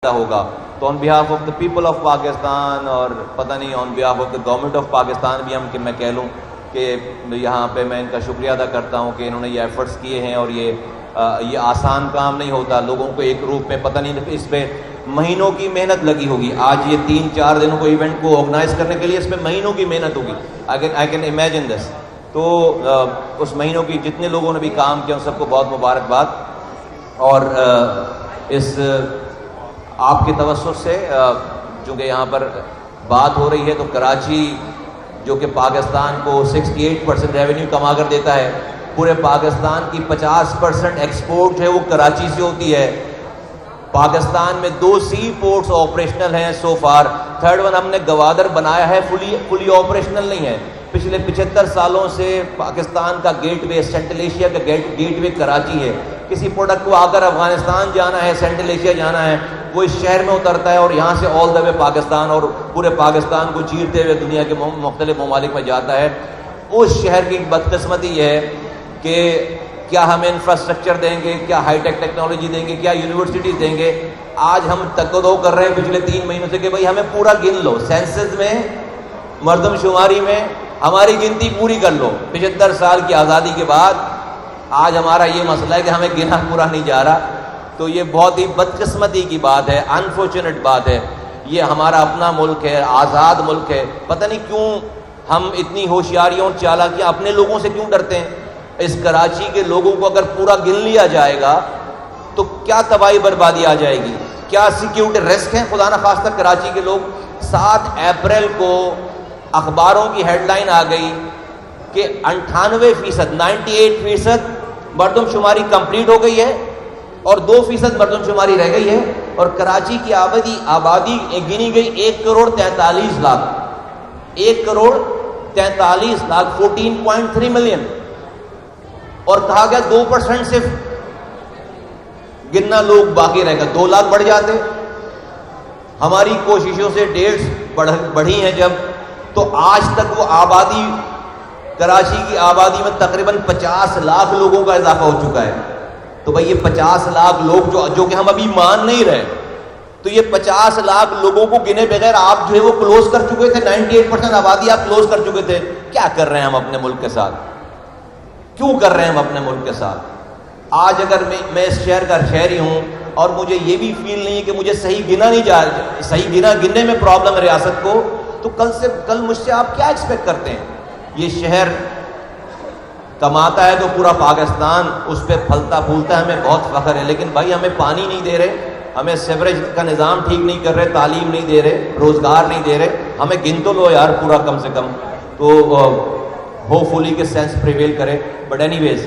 ہوگا. تو on behalf of the people of Pakistan اور پتہ نہیں on behalf of the government of Pakistan بھی میں کہہ لوں کہ یہاں پہ میں ان کا شکریہ ادا کرتا ہوں کہ انہوں نے یہ ایفرٹس کیے ہیں. اور یہ آسان کام نہیں ہوتا, لوگوں کو ایک گروپ میں پتہ نہیں, اس پہ مہینوں کی محنت لگی ہوگی. آج یہ 3-4 دنوں کو ایونٹ کو آرگنائز کرنے کے لیے اس پہ مہینوں کی محنت ہوگی. I can imagine this. تو اس مہینوں کی جتنے لوگوں نے بھی کام کیا ان سب کو بہت مبارکباد. اور اس آپ کے توسط سے چونکہ یہاں پر بات ہو رہی ہے تو کراچی جو کہ پاکستان کو 68% ریونیو کما کر دیتا ہے, پورے پاکستان کی 50% ایکسپورٹ ہے وہ کراچی سے ہوتی ہے. پاکستان میں 2 سی پورٹس آپریشنل ہیں سو فار. 3rd ون ہم نے گوادر بنایا ہے, فلی آپریشنل نہیں ہے. پچھلے 75 سالوں سے پاکستان کا گیٹ وے, سینٹرل ایشیا کا گیٹ وے کراچی ہے. کسی پروڈکٹ کو اگر افغانستان جانا ہے, سینٹرل ایشیا جانا ہے, وہ اس شہر میں اترتا ہے اور یہاں سے آل دا وے پاکستان اور پورے پاکستان کو چیرتے ہوئے دنیا کے مختلف ممالک میں جاتا ہے. اس شہر کی بدقسمتی ہے کہ کیا ہمیں انفراسٹرکچر دیں گے, کیا ہائی ٹیک ٹیکنالوجی دیں گے, کیا یونیورسٹیز دیں گے. آج ہم تقدو کر رہے ہیں پچھلے 3 مہینوں سے کہ بھائی ہمیں پورا گن لو, سینسز میں, مردم شماری میں ہماری گنتی پوری کر لو. 75 سال کی آزادی کے بعد آج ہمارا یہ مسئلہ ہے کہ ہمیں گنا پورا نہیں جا رہا. تو یہ بہت ہی بدقسمتی کی بات ہے, انفارچونیٹ بات ہے. یہ ہمارا اپنا ملک ہے, آزاد ملک ہے. پتہ نہیں کیوں ہم اتنی ہوشیاریوں اور چالاکیاں, اپنے لوگوں سے کیوں ڈرتے ہیں. اس کراچی کے لوگوں کو اگر پورا گن لیا جائے گا تو کیا تباہی بربادی آ جائے گی, کیا سیکیورٹی رسک ہے. خدا نخواستہ کراچی کے لوگ, 7 اپریل کو اخباروں کی ہیڈ لائن آ گئی کہ 98%, 98% مردم شماری کمپلیٹ ہو گئی ہے اور 2% مردم شماری رہ گئی ہے. اور کراچی کی آبادی گنی گئی 1,43,00,000. 1,43,00,000, 14.3 ملین. اور کہا گیا 2% صرف گننا لوگ باقی رہ گا. 2 لاکھ بڑھ جاتے. ہماری کوششوں سے 1.5 بڑھی ہیں جب, تو آج تک وہ آبادی, کراچی کی آبادی میں تقریباً 50 لاکھ لوگوں کا اضافہ ہو چکا ہے. تو بھئی یہ 50 لاکھ لوگ جو کہ ہم ابھی مان نہیں رہے, تو یہ 50 لاکھ لوگوں کو گنے بغیر آپ جو ہے وہ کلوز کر چکے تھے. 98% آبادی آپ کلوز کر چکے تھے. کیا کر رہے ہیں ہم اپنے ملک کے ساتھ, کیوں کر رہے ہیں ہم اپنے ملک کے ساتھ. آج اگر میں اس شہر کا شہری ہوں اور مجھے یہ بھی فیل نہیں ہے کہ مجھے صحیح گنا نہیں جا رہا, صحیح گننے میں پرابلم ہے ریاست کو, تو کل مجھ سے آپ کیا ایکسپیکٹ کرتے ہیں. یہ شہر کماتا ہے تو پورا پاکستان اس پہ پھلتا پھولتا ہے, ہمیں بہت فخر ہے. لیکن بھائی ہمیں پانی نہیں دے رہے, ہمیں سیوریج کا نظام ٹھیک نہیں کر رہے, تعلیم نہیں دے رہے, روزگار نہیں دے رہے. ہمیں گن تو لو یار پورا کم سے کم. تو ہوپ فلی کے سینس پریویل کرے. بٹ اینی ویز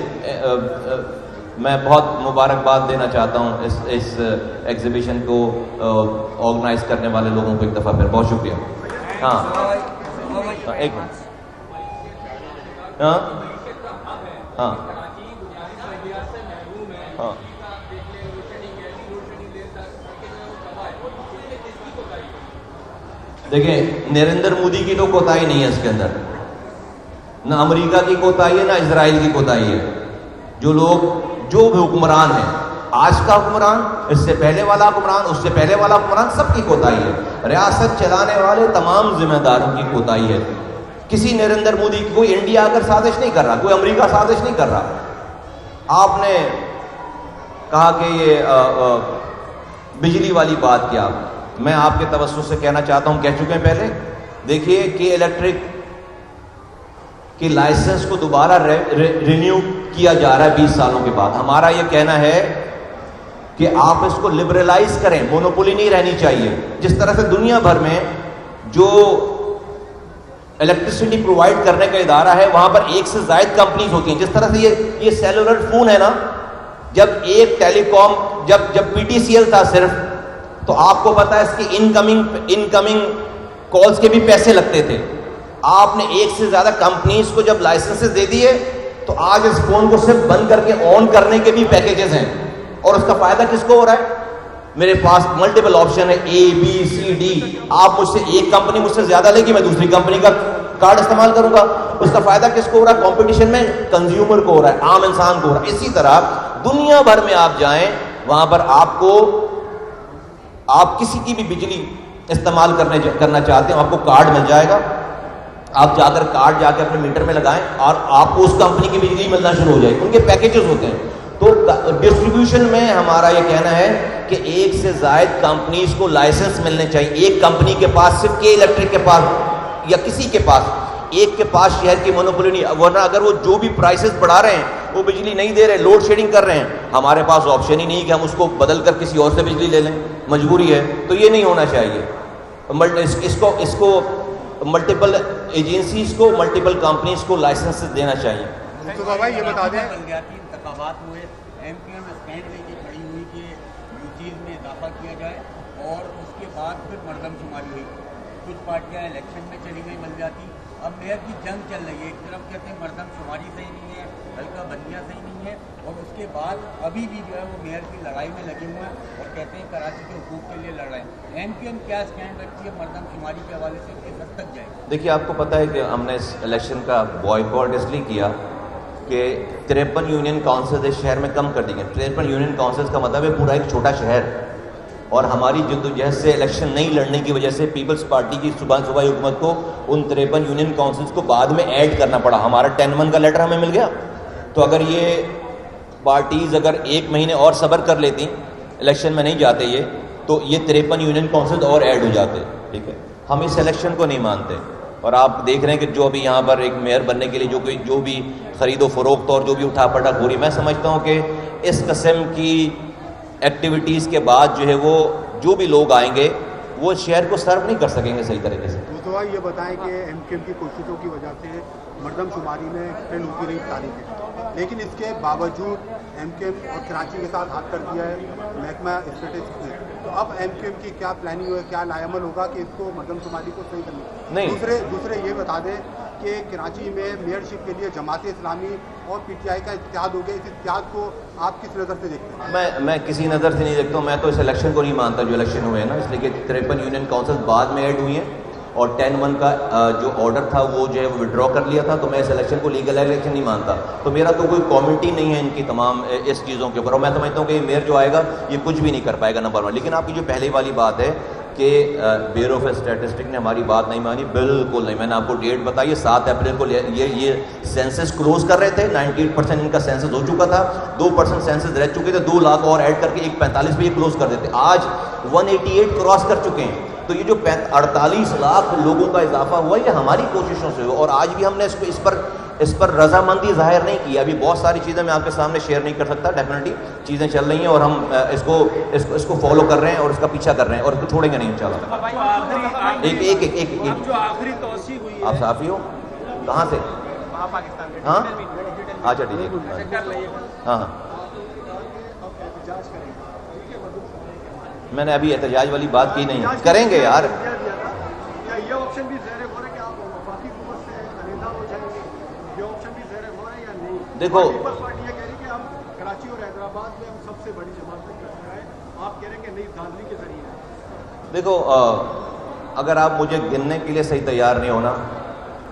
میں بہت مبارکباد دینا چاہتا ہوں اس ایگزیبیشن کو آرگنائز کرنے والے لوگوں کو ایک دفعہ پھر بہت شکریہ. ہاں ایک منٹ. ہاں ہاں ہاں دیکھیں, نریندر مودی کی تو کوتاہی نہیں ہے اس کے اندر, نہ امریکہ کی کوتاہی ہے, نہ اسرائیل کی کوتاہی ہے. جو لوگ, جو بھی حکمران ہیں, آج کا حکمران, اس سے پہلے والا حکمران, اس سے پہلے والا حکمران, سب کی کوتاہی ہے. ریاست چلانے والے تمام ذمہ داروں کی کوتاہی ہے. کسی نریندر مودی کی, کوئی انڈیا اگر سازش نہیں کر رہا, کوئی امریکہ سازش نہیں کر رہا. آپ نے کہا کہ یہ بجلی والی بات کیا, میں آپ کے توسط سے کہنا چاہتا ہوں, کہہ چکے ہیں پہلے. دیکھیے کہ الیکٹرک کی لائسنس کو دوبارہ رینیو کیا جا رہا ہے 20 سالوں کے بعد. ہمارا یہ کہنا ہے کہ آپ اس کو لبرلائز کریں, مونوپولی نہیں رہنی چاہیے. جس طرح سے دنیا بھر میں جو الیکٹریسٹی پرووائڈ کرنے کا ادارہ ہے وہاں پر 1 سے زائد کمپنیز ہوتی ہیں. جس طرح سے یہ سیلولر فون ہے نا, جب ایک ٹیلی کام, جب PTCL تھا صرف, تو آپ کو پتا ہے اس کی انکمنگ کالز کے بھی پیسے لگتے تھے. آپ نے 1 سے زیادہ کمپنیز کو جب لائسنسز دے دیے تو آج اس فون کو صرف بند کر کے آن کرنے کے بھی پیکیجز ہیں. اور اس کا فائدہ کس کو ہو رہا ہے؟ میرے پاس ملٹیپل آپشن ہے, A B C D. آپ مجھ سے, ایک کمپنی مجھ سے زیادہ لے گی, میں دوسری کمپنی کا کارڈ استعمال کروں گا. اس کا فائدہ کس کو ہو رہا ہے؟ کمپٹیشن میں کنزیومر کو ہو رہا ہے, عام انسان کو ہو رہا ہے. اسی طرح دنیا بھر میں آپ جائیں, وہاں پر آپ کو آپ کسی کی بھی بجلی استعمال کرنا چاہتے ہیں آپ کو کارڈ مل جائے گا, آپ جا کر کارڈ جا کے اپنے میٹر میں لگائیں اور آپ کو اس کمپنی کی بجلی ملنا شروع ہو جائے. ان کے پیکیجز ہوتے ہیں. تو ڈسٹریبیوشن میں ہمارا یہ کہنا ہے کہ ایک سے زائد کمپنیز کو لائسنس ملنے چاہیے. ایک کمپنی کے پاس صرف کے الیکٹرک کے پاس یا کسی کے پاس ایک کے پاس شہر کی مونوپولی نہیں, ورنہ اگر وہ جو بھی پرائسز بڑھا رہے ہیں, وہ بجلی نہیں دے رہے, لوڈ شیڈنگ کر رہے ہیں, ہمارے پاس آپشن ہی نہیں کہ ہم اس کو بدل کر کسی اور سے بجلی لے لیں, مجبوری ہے. تو یہ نہیں ہونا چاہیے. اس کو ملٹیپل ایجنسیز کو, ملٹیپل کمپنیز کو لائسنس دینا چاہیے. تو بابا یہ بتا دیں, انتخابات ہوئے, ایم پی ایم اسٹینڈ لے کے کھڑی ہوئی کہ یہ چیز میں اضافہ کیا جائے, اور اس کے بعد پھر مردم شماری ہوئی. کچھ پارٹیاں الیکشن میں چلی گئی مل جاتی. اب میئر کی جنگ چل رہی ہے. ایک طرف کہتے ہیں مردم شماری صحیح نہیں ہے, حلقہ بندیاں صحیح نہیں ہے, اور اس کے بعد ابھی بھی جو ہے وہ میئر کی لڑائی میں لگے ہوئے ہیں اور کہتے ہیں کراچی کے حقوق کے لیے لڑ رہے ہیں. ایم پی ایم کیا اسٹینڈ رکھتی ہے مردم شماری کے حوالے سے, کس حد تک جائے؟ دیکھیے آپ کو پتہ ہے کہ ہم نے اس الیکشن کا بوائیکاٹ اس لیے کیا کہ 53 یونین کونسل اس شہر میں کم کر دی گئے. 53 یونین کونسلز کا مطلب ہے پورا ایک چھوٹا شہر, اور ہماری جدوجہد سے الیکشن نہیں لڑنے کی وجہ سے پیپلز پارٹی کی صوبائی حکومت کو ان 53 یونین کونسلز کو بعد میں ایڈ کرنا پڑا. ہمارا 10-1 کا لیٹر ہمیں مل گیا. تو اگر یہ پارٹیز اگر ایک مہینے اور صبر کر لیتی, الیکشن میں نہیں جاتے یہ, تو یہ 53 یونین کونسلز اور ایڈ ہو جاتے. ٹھیک ہے, ہم اس الیکشن کو نہیں مانتے. اور آپ دیکھ رہے ہیں کہ جو ابھی یہاں پر ایک میئر بننے کے لیے جو بھی خرید و فروخت اور جو بھی اٹھا پٹک ہو رہی, میں سمجھتا ہوں کہ اس قسم کی ایکٹیویٹیز کے بعد جو ہے وہ جو بھی لوگ آئیں گے وہ شہر کو سرو نہیں کر سکیں گے صحیح طریقے سے. تو یہ بتائیں کہ ایم کیو ایم کی کوششوں کی وجہ سے مردم شماری میں ٹرینڈ ہوتی رہی تاریخ ہے, لیکن اس کے باوجود ایم کیو ایم اور کراچی کے ساتھ ہاتھ کر دیا ہے محکمہ اسٹیٹسٹکس نے. تو اب ایم کیو ایم کی کیا پلاننگ ہے, کیا لائے عمل ہوگا کہ اس کو مردم شماری کو صحیح کرنا؟ دوسرے یہ بتا دیں کہ کراچی میں میئرشپ کے لیے جماعت اسلامی اور پی ٹی آئی کا اتحاد ہو گیا. اس اتحاد کو آپ کس نظر سے دیکھتے ہیں؟ میں کسی نظر سے نہیں دیکھتا ہوں. میں تو اس الیکشن کو نہیں مانتا جو الیکشن ہوئے ہیں نا, اس لیے کہ 53 یونین کونسل بعد میں ایڈ ہوئی ہیں اور 10-1 کا جو آرڈر تھا وہ جو ہے وہ وڈرا کر لیا تھا. تو میں اس الیکشن کو لیگل الیکشن نہیں مانتا. تو میرا تو کوئی کامنٹ ہی نہیں ہے ان کی تمام اس چیزوں کے اوپر, اور میں سمجھتا ہوں کہ یہ میئر جو آئے گا یہ کچھ بھی نہیں کر پائے گا, نمبر 1. لیکن آپ کی جو پہلی والی بات ہے کہ بیورو آف اسٹیٹسٹک نے ہماری بات نہیں مانی, بالکل نہیں. میں نے آپ کو ڈیٹ بتائی ہے 7 اپریل کو یہ سینسس کلوز کر رہے تھے. 98% ان کا سینسس ہو چکا تھا, 2% سینسس رہ چکے تھے, 2 لاکھ اور ایڈ کر کے 145 پہ یہ کلوز کر دیتے. آج 188 کراس کر چکے ہیں. تو یہ جو 48 لاکھ لوگوں کا اضافہ ہوا یہ ہماری کوششوں سے ہوا, اور آج بھی ہم نے اس پر رضامندی ظاہر نہیں کی. ابھی بہت ساری چیزیں میں آپ کے سامنے شیئر نہیں کر سکتا, ڈیفینیٹلی چیزیں چل رہی ہیں اور ہم اس کو فالو کر رہے ہیں اور اس کا پیچھا کر رہے ہیں اور اس کو چھوڑیں گے نہیں انشاءاللہ. ایک آپ صحافی ہو کہاں سے؟ ہاں اچھا ٹھیک ہے. ہاں میں نے ابھی احتجاج والی بات کی نہیں, کریں گے یار. دیکھو کراچی اور حیدرآباد میں ہم سب سے بڑی جماعت آپ کہہ رہے ہیں کہ نئی دھاندلی کے ذریعے. دیکھو اگر آپ مجھے گننے کے لیے صحیح تیار نہیں ہونا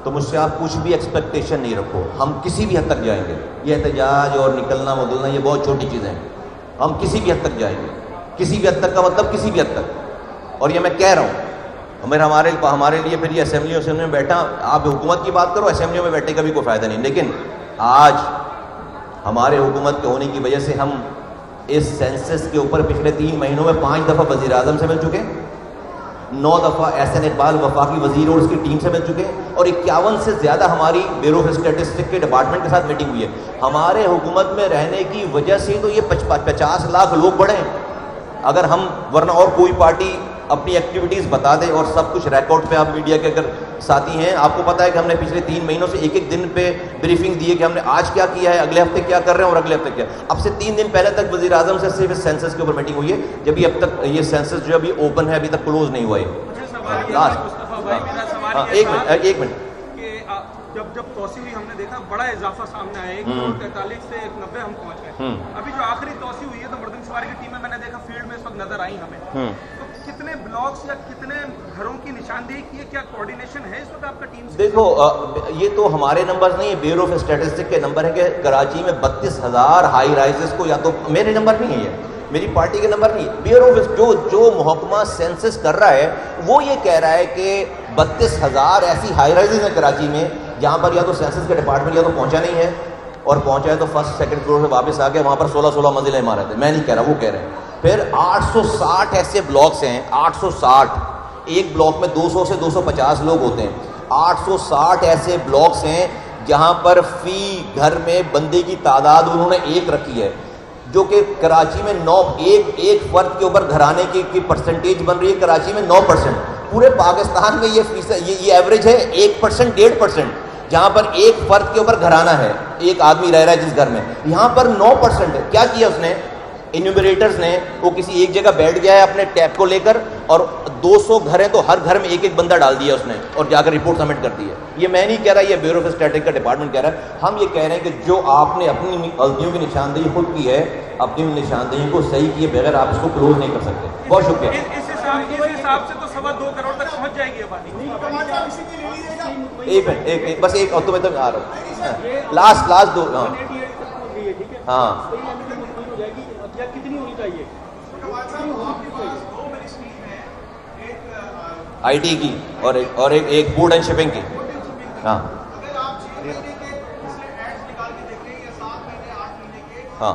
تو مجھ سے آپ کچھ بھی ایکسپیکٹیشن نہیں رکھو. ہم کسی بھی حد تک جائیں گے. یہ احتجاج اور نکلنا مدلنا یہ بہت چھوٹی چیزیں ہیں. ہم کسی بھی حد تک جائیں گے. کسی بھی حد تک کا مطلب کسی بھی حد تک. اور یہ میں کہہ رہا ہوں ہمارے لیے پھر یہ اسمبلیوں میں بیٹھا, آپ حکومت کی بات کرو, اسمبلیوں میں بیٹھنے کا بھی کوئی فائدہ نہیں. لیکن آج ہمارے حکومت کے ہونے کی وجہ سے ہم اس سینسس کے اوپر پچھلے 3 مہینوں میں 5 دفعہ وزیر اعظم سے مل چکے, 9 دفعہ احسن اقبال وفاقی وزیر اور اس کی ٹیم سے مل چکے, اور 51 سے زیادہ ہماری بیورو آف اسٹیٹسٹک کے ڈپارٹمنٹ کے ساتھ میٹنگ ہوئی ہے. ہمارے حکومت میں رہنے کی وجہ سے تو یہ 50 لاکھ لوگ بڑھے ہیں. اگر ہم ورنہ اور کوئی پارٹی اپنی ایکٹیویٹیز بتا دے اور سب کچھ ریکارڈ پہ, آپ میڈیا کے اگر ساتھی ہیں آپ کو پتا ہے کہ ہم نے پچھلے 3 مہینوں سے ایک دن پہ بریفنگ دی ہے کہ ہم نے آج کیا کیا ہے, اگلے ہفتے کیا کر رہے ہیں اور اگلے ہفتے کیا. اب سے 3 دن پہلے تک وزیر اعظم سے صرف سینسس کے اوپر میٹنگ ہوئی ہے, جبھی اب تک یہ سینسس جو ابھی اوپن ہے ابھی تک کلوز نہیں ہوا ہے. لاسٹ ایک منٹ جب توسیع ہوئی ہم نے دیکھا بڑا اضافہ سامنے آیا, 143 سے 90 ہم پہنچ گئے. ابھی جو آخری توسیع ہوئی ہے تو مردم شماری کی ٹیمیں میں نے دیکھا فیلڈ میں اس وقت نظر آئی ہمیں. تو کتنے بلاکس یا کتنے گھروں کی نشاندہی کی ہے, کیا کوارڈینیشن ہے اس وقت آپ کا ٹیم سے؟ دیکھو یہ تو ہمارے نمبر نہیں ہے, بیورو آف اسٹیٹسٹک کے نمبر ہے کہ کراچی میں 32,000 ہائی رائزز کو, یا تو میرے نمبر نہیں ہے میری پارٹی کے نمبر نہیں. بیورو آف جو محکمہ سینسس کر رہا ہے وہ یہ کہہ رہا ہے کہ 32,000 ایسی ہائی رائزز ہیں کراچی میں جہاں پر یا تو سینسس کے ڈپارٹمنٹ یا تو پہنچا نہیں ہے, اور پہنچا ہے تو فرسٹ سیکنڈ فلور سے واپس آ کے وہاں پر 16 منزلیں عمارت ہے. میں نہیں کہہ رہا, وہ کہہ رہے ہیں. پھر 860 ایسے بلاکس ہیں, 860, ایک بلاک میں 200 سے 250 لوگ ہوتے ہیں. 860 ایسے بلاکس ہیں جہاں پر فی گھر میں بندے کی تعداد انہوں نے 1 رکھی ہے, جو کہ کراچی میں 9 ایک فرد کے اوپر گھرانے کی پرسنٹیج بن رہی ہے کراچی میں 9%. پورے پاکستان میں یہ ایوریج ہے 1%, 1.5%, جہاں پر ایک فرد کے اوپر گھرانہ ہے, ایک آدمی رہ رہا ہے جس گھر میں. یہاں پر 9% ہے. کیا کیا اس نے انیومریٹرز نے, وہ کسی ایک جگہ بیٹھ گیا ہے اپنے ٹیپ کو لے کر, اور 200 گھر ہیں تو ہر گھر میں ایک بندہ ڈال دیا اس نے, اور جا کر رپورٹ سبمٹ کر دی ہے. یہ میں نہیں کہہ رہا, یہ بیورو آف اسٹیٹسٹکس کا ڈپارٹمنٹ کہہ رہا ہے. ہم یہ کہہ رہے ہیں کہ جو آپ نے اپنی غلطیوں کی نشاندہی خود کی ہے, اپنی نشاندہی کو صحیح کیے بغیر آپ اس کو کلوز نہیں کر سکتے. بہت شکریہ. اس حساب سے تو 2.25 کروڑ تک پہنچ جائے گی آبادی. ایک منٹ, بس ایک, اور تو میں تو آ رہا ہوں, لاسٹ 2. ہاں آئی ٹی کی اور ایک فوڈ اینڈ شپنگ کی. ہاں ہاں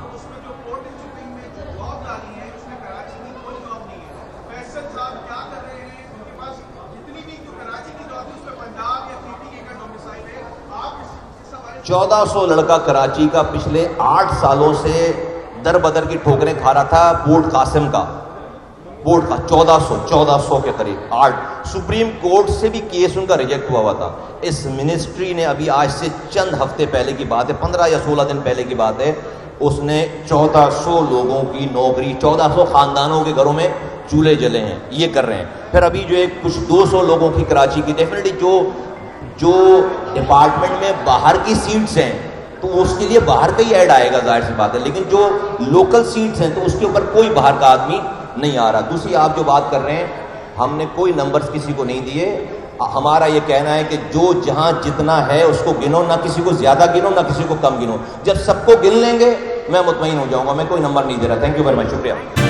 چودہ 1,400 لڑکا کراچی کا پچھلے 8 سالوں سے در بدر کی ٹھوکریں کھا رہا تھا پورٹ قاسم کا, پورٹ کا 1400 کے قریب. 8 سپریم کورٹ سے بھی کیس ان کا ریجیکٹ ہوا تھا. اس منسٹری نے ابھی آج سے چند ہفتے پہلے کی بات ہے, 15 یا 16 دن پہلے کی بات ہے, اس نے 1400 لوگوں کی نوکری, 1400 خاندانوں کے گھروں میں چولہے جلے ہیں, یہ کر رہے ہیں. پھر ابھی جو ایک کچھ 200 لوگوں کی کراچی کی, ڈیفینیٹلی جو ڈپارٹمنٹ میں باہر کی سیٹس ہیں تو اس کے لیے باہر کا ہی ایڈ آئے گا, ظاہر سی بات ہے, لیکن جو لوکل سیٹس ہیں تو اس کے اوپر کوئی باہر کا آدمی نہیں آ رہا. دوسری آپ جو بات کر رہے ہیں, ہم نے کوئی نمبرز کسی کو نہیں دیے. ہمارا یہ کہنا ہے کہ جو جہاں جتنا ہے اس کو گنو, نہ کسی کو زیادہ گنو نہ کسی کو کم گنو. جب سب کو گن لیں گے میں مطمئن ہو جاؤں گا. میں کوئی نمبر نہیں دے رہا. تھینک یو ویری مچ, شکریہ.